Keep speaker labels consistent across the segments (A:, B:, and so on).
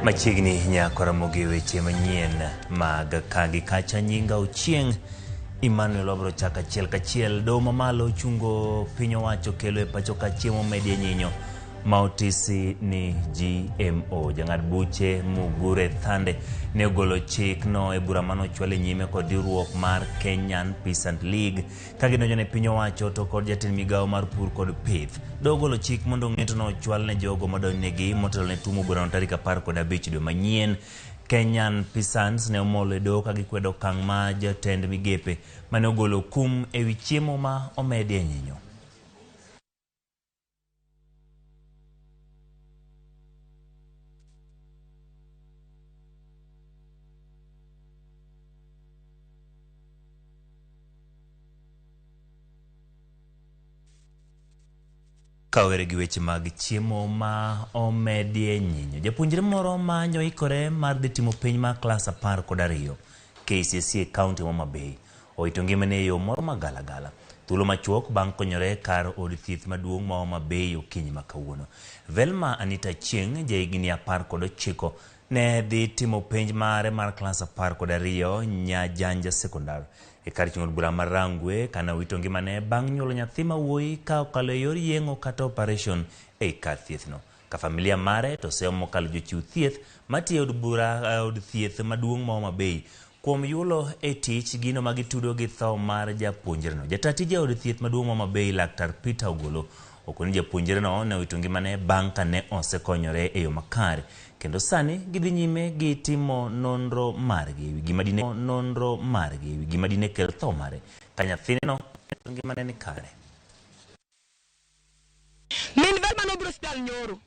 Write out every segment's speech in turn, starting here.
A: Machiegni nyako RAMOGI weche manyien mag kagi kacha nyinga Ochieng Emmanuel obro chaka achiel kachiel doho mamalo chungo piny owacho kelo e pacho ka chiemo medie nyinyo ma otisi ni GMO. Jang'ad buche Mugure Thande ne ogolo chik no e bura mano chwale nyime kod riwruok mar Kenyan Peasant League ka ginonjone piny owacho to kod jatend migawo mar pur kod pith. Doho ogolo chik mondo ng'eto no chwal ne jogo madonjnegi motelo ne tumo bura no tarik 15 dwe manyien. Kenyan Peasants ne omolo e doho ka gikwedo okang' ma jatend migepe mane ogolo kum e wi chiemo ma omedie nyinyo. Kawere gi weche mag chiemo ma omedie nyinyo. Japuonjre moro ma nyoikore mar dhi timo penj ma klas 12 KCSE kaunti ma Homa Bay owito ngimane e yo moro magalagala. Thuolo machuok bang' konyore kar od thieth maduong' ma Homa Bay okinyi ma kawuono. Velma Anita Chieng, jahigni 19, ne dhi timo penj mare mar klas 12 Nyajanja Sekondar e kar chung'o bura mar Rangwe kana owito ngimane bang' nyuolo nyathi ma wuoyi ka okalo yor yeng'o kata operation e kar thiethno. Ka familia mare to seo mokalo jochiw thieth matiyo od thieth maduong' ma Homa Bay kuom yulo e tich gino magitudo gi tho mar japuonjreno. Jatatije od thieth maduong' ma Homa Bay Laktar Peter Ogolo okoni japuonjreno ne owito ngimane bang' ka ne osekonyore e yo makare. Kendo sani gidhi nyime gi timo nonro margi gima dine kel tho mare ka nyathino ngimane ni kare.
B: Min Velma no bro hospital nyoro.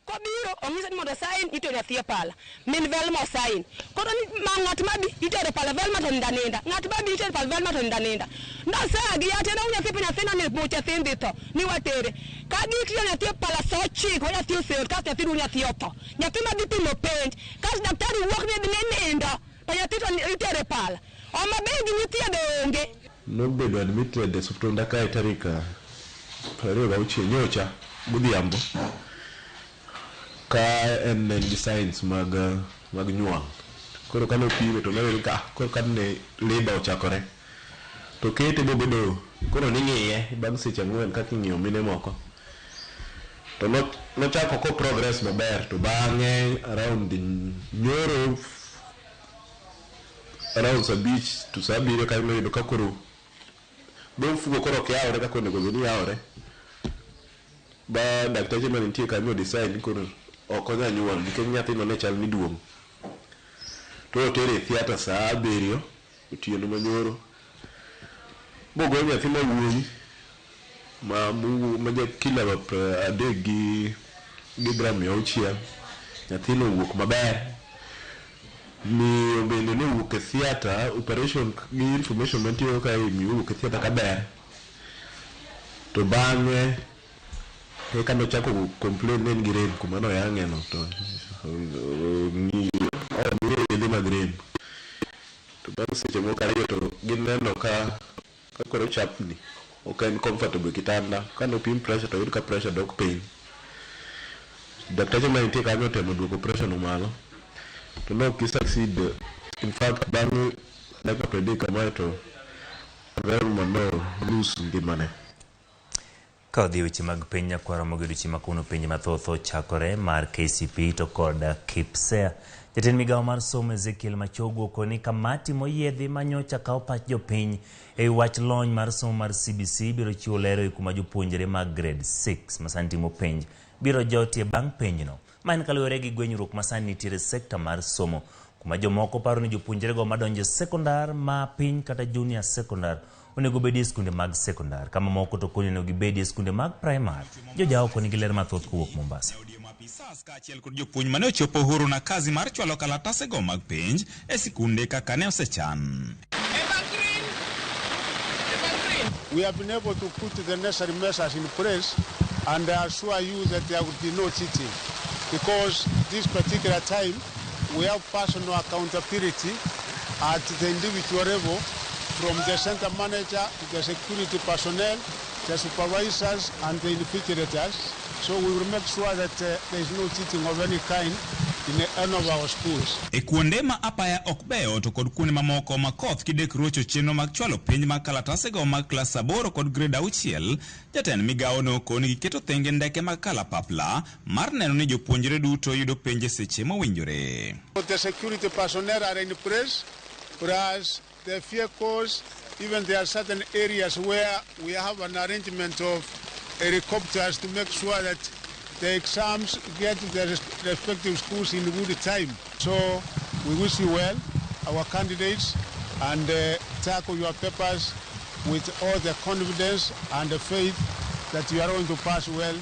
B: Kobiro ong'isa ni mondo sign itero nyathi pala. Min Velma sign. Koro ni ng'at mabi itero pala Velma to ndanenda. Ng'at mabi itero pala Velma to ndanenda. Ndasa gi atena nyathi nyathina ni bucha thindi to ni watere. Ka gitio nyathi pala so chik wa nyathi oseur ka nyathi ru nyathi oto. Nyathi mabi timo penj. Ka daktari wuok ni nenda. To nyathi to itero pala. Homa Bay gi nyathi onge.
C: Nobedo admitted e suptunda ka tarika 26 nyocha godhiambo ka en designs mag nyuol. Koro kano pime to ne ka koro kanne labor ochakore to kete bobedo koro ning'iye bang' seche 4 kaka ing'iyo mine moko to no chako ko progress maber to bang'e around nyoro around sabich to sabire ka ino ka koro don fugo koro kiaore ka konego ni yaore ba daktache manitie kanyo decide koro okonya nyuol nikech nyathino ne chal ni duong' to otere theater saa 7 otieno manyoro bogo nyathi ma wuoyi ma kila 3 gi gram 600 nyathino wuok maber ni bende ne wuok e theater operation gi information mantiyo ka mi wuok e theater kaber to bang'e eka nochako complain ne gi rem kuma no yang'e no to ni yedhe mag rem to bang' seche moko ariyo to gineno ka koro chapni ok en comfortable kitanda kano pim pressure to yud ka pressure dok piny. Daktache manitie kanyo temo duoko pressure no malo to no ki succeed. In fact bang' dakika 30 kama to Velma no lose ngimane.
A: Ka odhi weche mag piny nyakwara mogedo ma kuno penj mathoth chakore mar KCP to kod KIPSEA. Jatend migawo mar somo Ezekiel Machogu okoni kamati moyiedhi manyocha kawo pach jopiny e wach lony mar somo mar CBC biro chiwo lero e kuma jopuonjre mag grade 6 masani timo penj biro jotie bang' penjno. Ma en kaluwore gi gwenyruok masani nitiere sekta mar somo kuma jomoko paro ni jopuonjre go madonjo sekondar ma piny kata junior sekondar onego bedie skunde mag sekondar kama moko to koni onego gibedie skunde mag primary. Jojawo koni gi ler mathoth kowuok Mombasa.
D: Kaachiel kod jopuonj mane ochopo huru na kazi mar chwalo kalatase go mag penj e sikunde kaka ne osechan.
E: We have been able to put the necessary measures in place and I assure you that there will be no cheating because this particular time we have personal accountability at the individual level from the center manager to the security personnel, the supervisors and the invigilators. So we will make sure that there is no cheating of any kind in any of our schools.
D: E kuonde ma apaya ok beyo to kod kuonde mamoko ma koth kidek rocho chenro mag chwalo penj mag kalatasego mag klas 8 kod grade 6, jatend migawo no koni giketo thenge ndeke mag kalapapla mar neno ni jopuonjre duto yudo penje seche mowinjore.
E: The security personnel are in place, whereas the vehicles, even there are certain areas where we have an arrangement of helicopters to make sure that the exams get to the respective schools in good time. So we wish you well, our candidates, and tackle your papers with all the confidence and the faith that you are going to pass well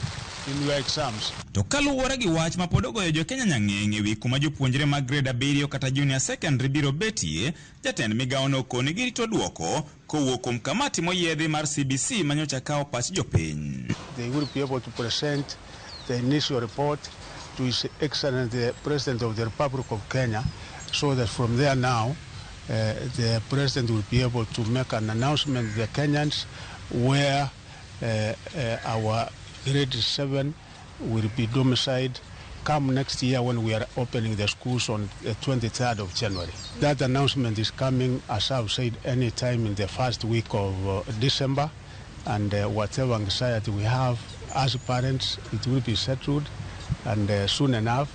E: in your exams.
D: To kaluwore gi wach ma pod ogoyo jo Kenya nyang'eng ewi kuma jopuonjre mag grade 7 kata junior secondary biro betie, jatend migawo no koni girito duoko kowuok kuom kamati moyiedhi mar CBC manyocha kawo pach jopiny.
E: They will be able to present the initial report to His Excellency the President of the Republic of Kenya, so that from there now the President will be able to make an announcement to the Kenyans where our grade 7 will be domiciled come next year when we are opening the schools on the 23rd of January. That announcement is coming, as I've said, any time in the first week of December, and whatever anxiety we have as parents, it will be settled, and soon enough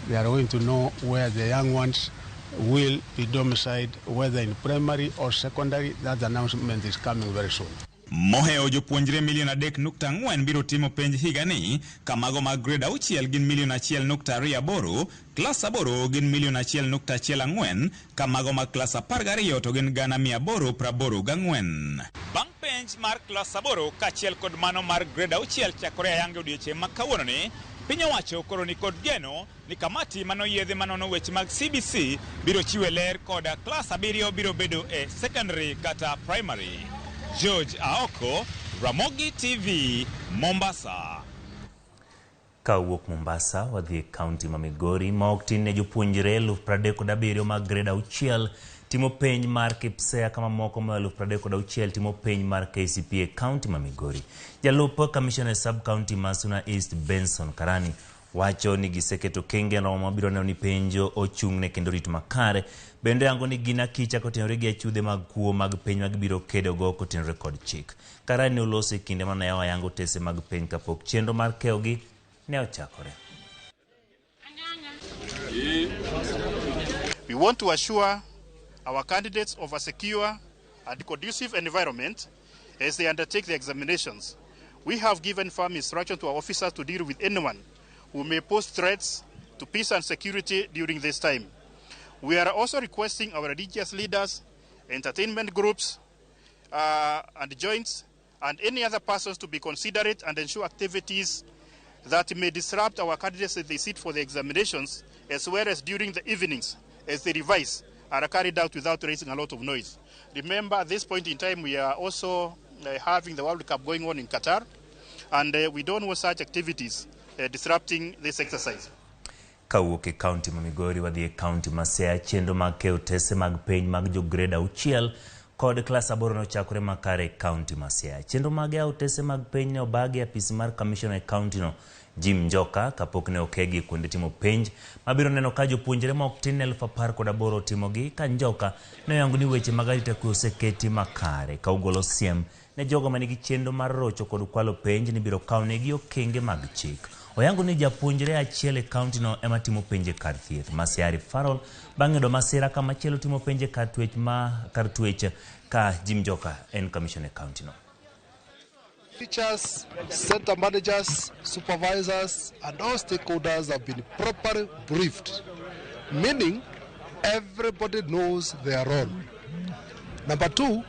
E: they are going to know where the young ones will be domiciled, whether in primary or secondary. That announcement is coming very soon.
D: Moheo jopuonjre milion 3.4 biro timo penj higani, kamago mag grade 6 gin milion 1.28, klas 8 gin milion 1.14, kamago mag klas 12 to gin gana 884. Bang penj mar klas 8 kachiel kod mano mar grade 6 chakore ayange odiochieng' ma kawuononi, piny owacho koro ni kod geno ni kamati manoyiedhi manono weche mag CBC biro chiwe ler koda klas 7 biro bedo e secondary kata primary. George Aoko, Ramogi TV, Mombasa.
A: Kawuok Mombasa wadhi kaunti ma Migori ma ok tin ne jopuonjre 37 mag grade 6 timo penj mar KPSEA kama moko ma 36 timo penj mar KCPE kaunti ma Migori. Jalup Commissioner Sub County Masuna East Benson Karani wacho ni giseketo kenge no mabiro neno ni penjo ochung'ne kendo rit makare, bende yango ni gina kicha kotenore gi achude mag kuo mag penj mag biro kedo go kotenore kod chik. Karani oloso kinde mana yawa yango tese mag penj kapok chenro mar keogi ne ochakore.
F: We want to assure our candidates of a secure and conducive environment as they undertake the examinations. We have given firm instruction to our officers to deal with anyone who may pose threats to peace and security during this time. We are also requesting our religious leaders, entertainment groups, and joints, and any other persons to be considerate and ensure activities that may disrupt our candidates as they sit for the examinations, as well as during the evenings as they revise, are carried out without raising a lot of noise. Remember, at this point in time, we are also having the World Cup going on in Qatar, and we don't want such activities disrupting this exercise.
A: Kawuok County ma Migori wadhi County ma Siaya, chenro mag keyo tese mag penj mag jo grade 6 kod klas 8 no chakore makare County ma Siaya. Chenro mag yawo tese mag penj ne obagi apisi mar Commissioner e County no Jim Njoka kapok ne okegi kuonde timo penj mabiro neno ka jopuonjre ma ok tin 1018 timogi, ka Njoka ne yango ni weche mag arita kwe oseketi makare ka ugolo siem ne jogo manigi chenro mar rocho kod kwalo penj ni biro kawnegi okenge mag chik. Oyango ni japuonjre achiel e county no ema timo penje kar thieth Masiari Farol bang'e do masira kama chielo timo penje kar twech ka Jim Njoka en commissioner county no.
G: Teachers, center managers, supervisors, and all stakeholders have been properly briefed, meaning everybody knows their role. Number 2,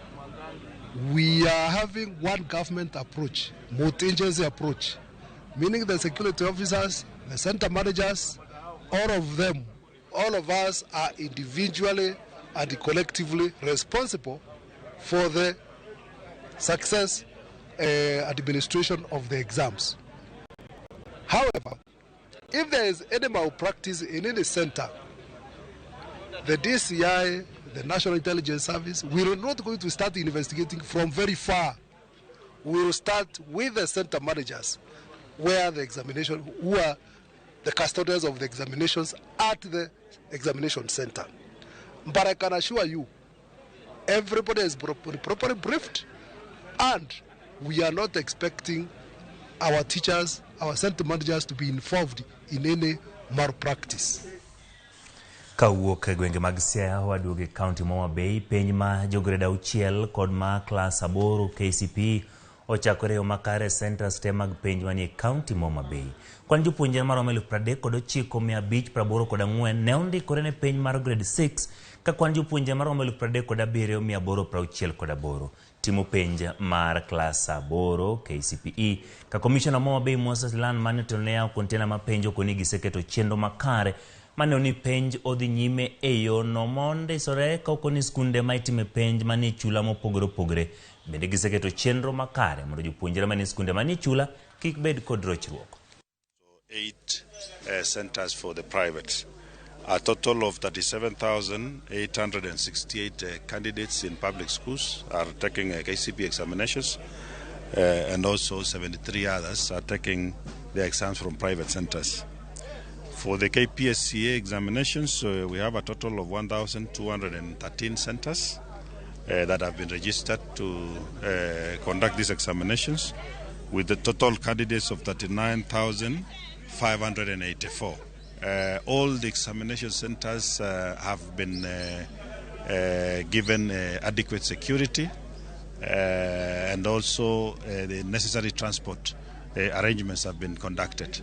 G: we are having one government approach, multi-agency approach, meaning the security officers, the center managers, all of them, all of us are individually and collectively responsible for the success administration of the exams. However, if there is any malpractice in any center, the DCI, the National Intelligence Service, we are not going to start investigating from very far. We will start with the center managers, where the examination, who are the custodians of the examinations at the examination center. But I can assure you, everybody is properly briefed, and we are not expecting our teachers, our center managers to be involved in any malpractice.
A: Kawuok e gwenge mag Siaya waduoge county Homa Bay, penj ma jogreda auchiel kod ma class 8 KCPE ochakore yo makare centers te mag penj manie county Homa Bay. Kwan jopuonjre maromo 39,584 ne ondikore ne penj mar grade 6 ka kwan jopuonjre maromo 37,868 timo penj mar class 8 KCPE ka commissioner Homa Bay Moses Lan manotolea kontena mapenjo koni giseketo chenro makare mane oni penj odhi nyime e yo no monde sore ka okoni skunde ma itime penj manie chula mopogore bende giseketo chenro makare mondo jopuonjre manie skunde manie chula kik bed kod rochruok.
H: 8 centers for the private. A total of 37,868 candidates in public schools are taking KCPE examinations, and also 73 others are taking their exams from private centers. For the KPSCA examinations, we have a total of 1,213 centers that have been registered to conduct these examinations, with the total candidates of 39,584. All the examination centers have been given adequate security and also the necessary transport arrangements have been conducted.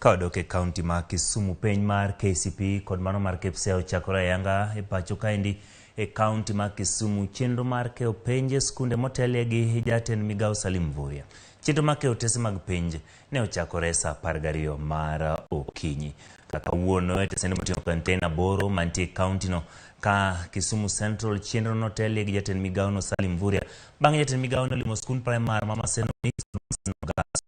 A: Kadoke county ma Kisumu penj mar KCPE kod mano mar KPSEA ochakore yanga e pacho kaendi e county ma Kisumu chenro mar keo penj skunde motelie gi jatend migao Salim Mvurya. Chenro mar keo otese mag penj ne ochakore sa 12 mar okinyi. Kaka wuono e tesende moting'o container boro mantie county no ka Kisumu Central chenro notelie gi jatend migao no Salim Mvurya. Bang'e jatend migao no limo skund primar Mama Seno gas.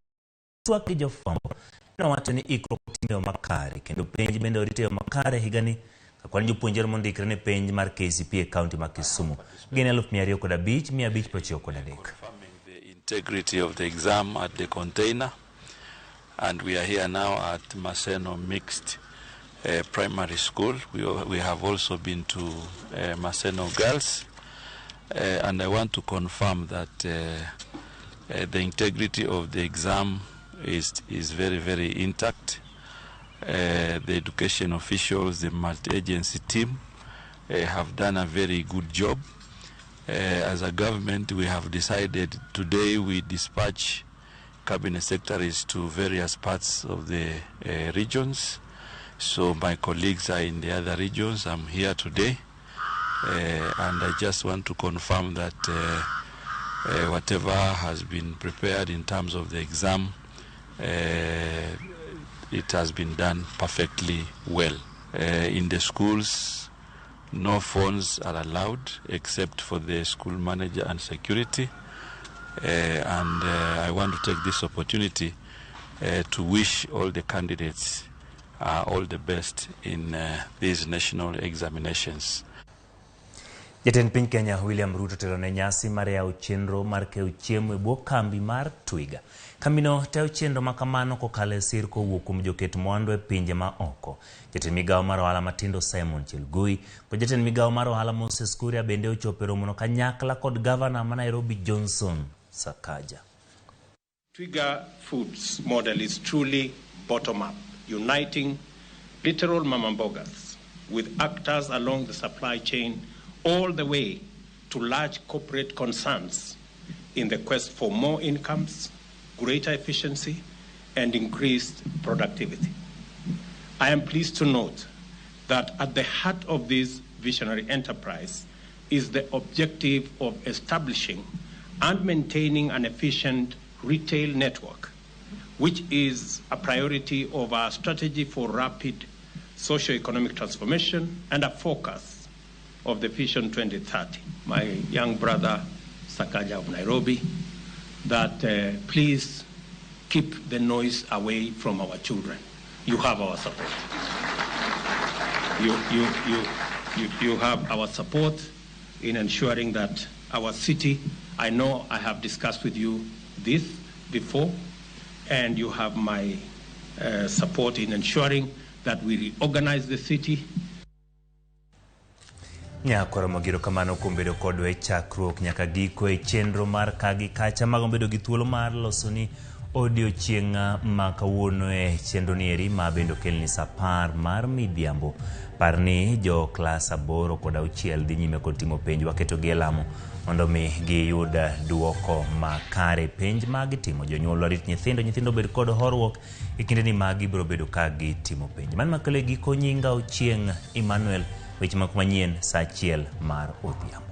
A: Twak jo fombo no wacho ni ikro timbe makare kendo penj bende orite makare higani ka kwan jopuonjre mondikre ne penj mar KCPE county ma Kisumu gin 205,593.
I: Confirming the integrity of the exam at the container, and we are here now at Maseno Mixed Primary School. We have also been to Maseno Girls, and I want to confirm that the integrity of the exam is very, very intact. The education officials, the multi-agency team have done a very good job. As a government, we have decided today we dispatch cabinet secretaries to various parts of the regions. So my colleagues are in the other regions. I'm here today, and I just want to confirm that whatever has been prepared in terms of the exam, it has been done perfectly well. In the schools, no phones are allowed except for the school manager and security. And I want to take this opportunity to wish all the candidates all the best in these national examinations.
A: Jatend piny Kenya William Ruto telo ne nyasi mar yawo chenro mar keyo chiemo e bwo kambi mar Twiga. Kambino tayo chenro makamano kokalo e sir kowuok kuom joket mwandu e pinje ma oko. Jatend migao mar ohala matindo Simon Chelugui kod jatend migao mar ohala Moses Kuria bende ochopo e romono kanyakla kod gavana ma Nairobi Johnson Sakaja.
J: Twiga Foods model is truly bottom-up, uniting literal mama mbogas with actors along the supply chain all the way to large corporate concerns in the quest for more incomes, greater efficiency, and increased productivity. I am pleased to note that at the heart of this visionary enterprise is the objective of establishing and maintaining an efficient retail network, which is a priority of our strategy for rapid socio-economic transformation and a focus of the Vision 2030. My young brother, Sakaja of Nairobi, that please keep the noise away from our children. You have our support. You have our support in ensuring that our city, I know I have discussed with you this before, and you have my support in ensuring that we reorganize the city.
A: Nyakoro magiro kamano kuom bedo kodwa e chakruok nyaka giko e chenro mar kagi kacha mago bedo gi thuolo mar losoni odiochieng' ma kawuono e chenro ni eri ma bendo kelni sapar mar midhiambo. Parni jo klas 8 kod 6 dhi nyime kod timo penj waketo gi lamo mondo mi giyud duoko makare penj mag timo. Jonyuol rit nyithindo bed kod horuok e kinde ni magi biro bedo ka gitimo penj. Man makale giko nyinga Ochieng' Emmanuel, weche manyien saa 1 mar odhiambo.